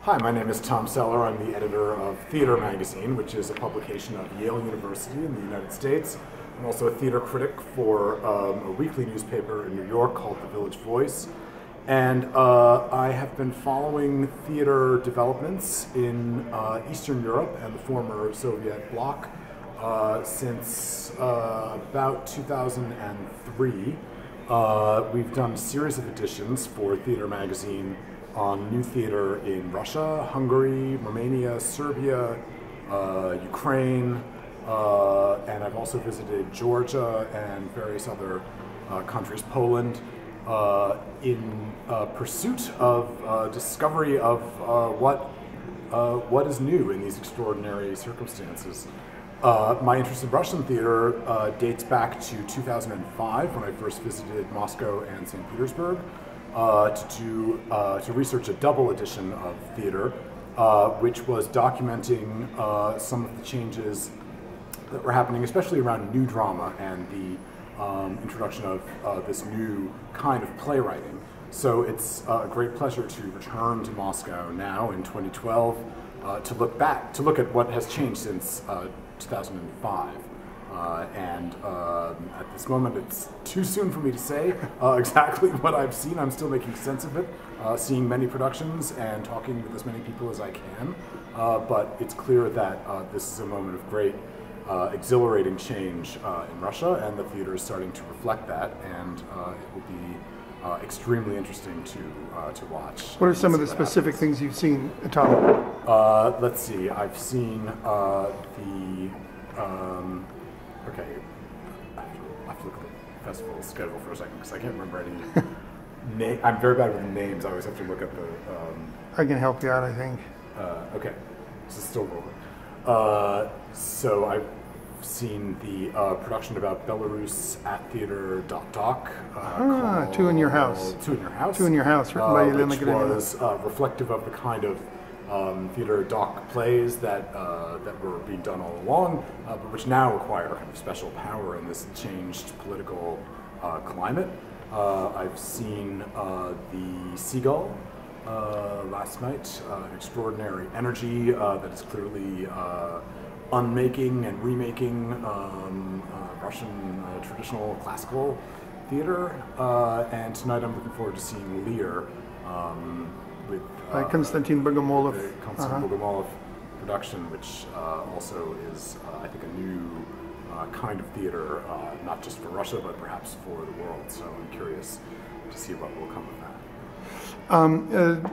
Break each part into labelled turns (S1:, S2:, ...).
S1: Hi, my name is Tom Sellar. I'm the editor of Theater Magazine, which is a publication of Yale University in the United States. I'm also a theater critic for a weekly newspaper in New York called The Village Voice. And I have been following theater developments in Eastern Europe and the former Soviet bloc since about 2003. We've done a series of editions for Theater Magazine on new theater in Russia, Hungary, Romania, Serbia, Ukraine, and I've also visited Georgia and various other countries, Poland, in pursuit of discovery of what is new in these extraordinary circumstances. My interest in Russian theater dates back to 2005 when I first visited Moscow and St. Petersburg to research a double edition of theater, which was documenting some of the changes that were happening, especially around new drama and the introduction of this new kind of playwriting. So it's a great pleasure to return to Moscow now in 2012 to look at what has changed since 2005. At this moment, it's too soon for me to say exactly what I've seen. I'm still making sense of it, seeing many productions and talking with as many people as I can. But it's clear that this is a moment of great, exhilarating change in Russia, and the theater is starting to reflect that, and it will be extremely interesting to watch.
S2: What are some of the specific things you've seen, Tom?
S1: Let's see. I've seen okay, I have to look at the festival schedule for a second because I can't remember any I'm very bad with names. I always have to look at the...
S2: I can help you out, I think.
S1: Okay, this is still rolling. So I've seen the production about Belarus at Theater Doc.
S2: Two in Your House.
S1: Two in Your House.
S2: Two in Your House, written by Elena
S1: which was reflective of the kind of theater doc plays that were being done all along, but which now require kind of special power in this changed political climate. I've seen The Seagull last night, extraordinary energy that is clearly unmaking and remaking Russian traditional classical theater. And tonight I'm looking forward to seeing Lear with
S2: Konstantin Bogomolov.
S1: The Konstantin Bogomolov production, which also is, I think, a new kind of theater, not just for Russia, but perhaps for the world. So I'm curious to see what will come of that.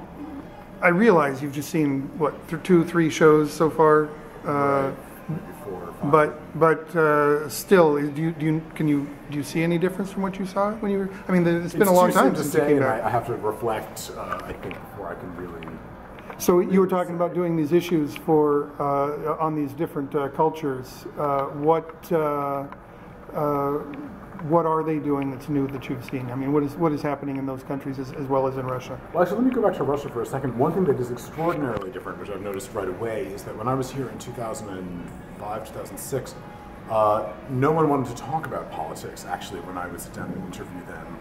S2: I realize you've just seen, what, 2-3 shows so far?
S1: Right. Maybe 4 or 5.
S2: But still, do you see any difference from what you saw when you were? I mean, it's been a long time since you came back.
S1: I have to reflect, I think, before I can really.
S2: So you were talking about doing these issues for on these different cultures. What are they doing that's new that you've seen? I mean, what is happening in those countries as well as in Russia?
S1: Well, actually, let me go back to Russia for a second. One thing that is extraordinarily different, which I've noticed right away, is that when I was here in 2005, 2006, no one wanted to talk about politics, actually, when I would sit down and interview them.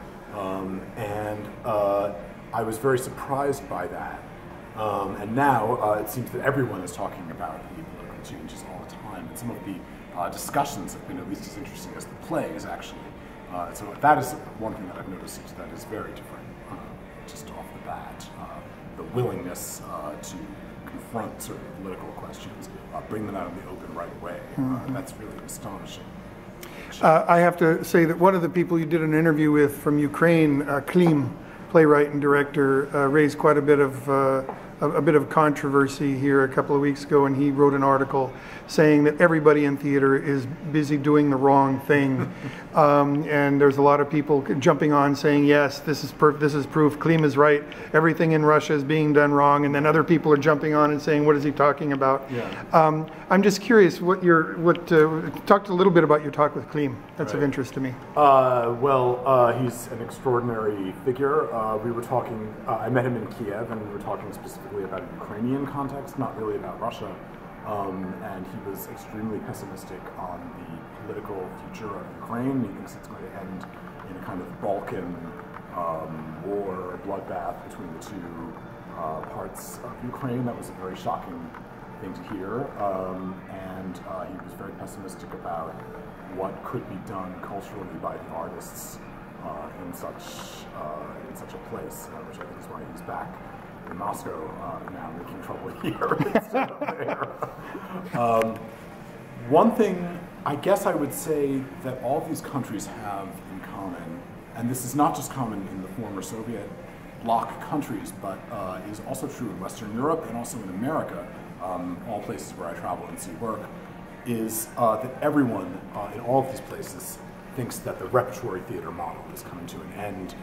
S1: I was very surprised by that. And now it seems that everyone is talking about the political changes all the time. And some of the discussions have been at least as interesting as the plays, actually. So that is one thing that I've noticed that is very different, just off the bat. The willingness to confront certain political questions, bring them out in the open right away. That's really astonishing.
S2: I have to say that one of the people you did an interview with from Ukraine, Klim, playwright and director, raised quite a bit of controversy here a couple of weeks ago, and he wrote an article saying that everybody in theater is busy doing the wrong thing, and there's a lot of people jumping on saying, yes, this is proof, Klim is right, everything in Russia is being done wrong, and then other people are jumping on and saying, what is he talking about?
S1: Yeah.
S2: I'm just curious, talk a little bit about your talk with Klim. That's of interest to me.
S1: He's an extraordinary figure. We were talking, I met him in Kiev, and we were talking specifically about a Ukrainian context, not really about Russia. And he was extremely pessimistic on the political future of Ukraine. He thinks it's going to end in a kind of Balkan war, bloodbath between the two parts of Ukraine. That was a very shocking thing to hear, and he was very pessimistic about what could be done culturally by the artists in such a place, which I think is why he's back in Moscow now, making trouble here instead of there. One thing I guess I would say that all of these countries have in common, and this is not just common in the former Soviet bloc countries, but is also true in Western Europe and also in America, all places where I travel and see work, is that everyone in all of these places thinks that the repertory theater model is coming to an end.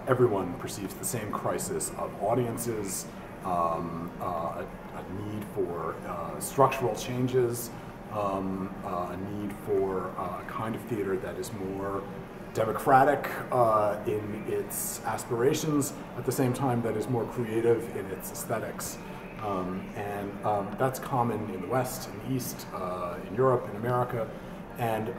S1: Everyone perceives the same crisis of audiences, a need for structural changes, a need for a kind of theater that is more democratic in its aspirations, at the same time that is more creative in its aesthetics. That's common in the West, in the East, in Europe, in America, and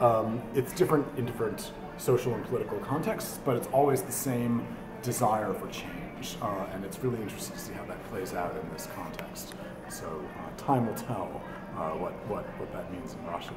S1: it's different in different social and political contexts, but it's always the same desire for change, and it's really interesting to see how that plays out in this context. So time will tell what that means in Russia.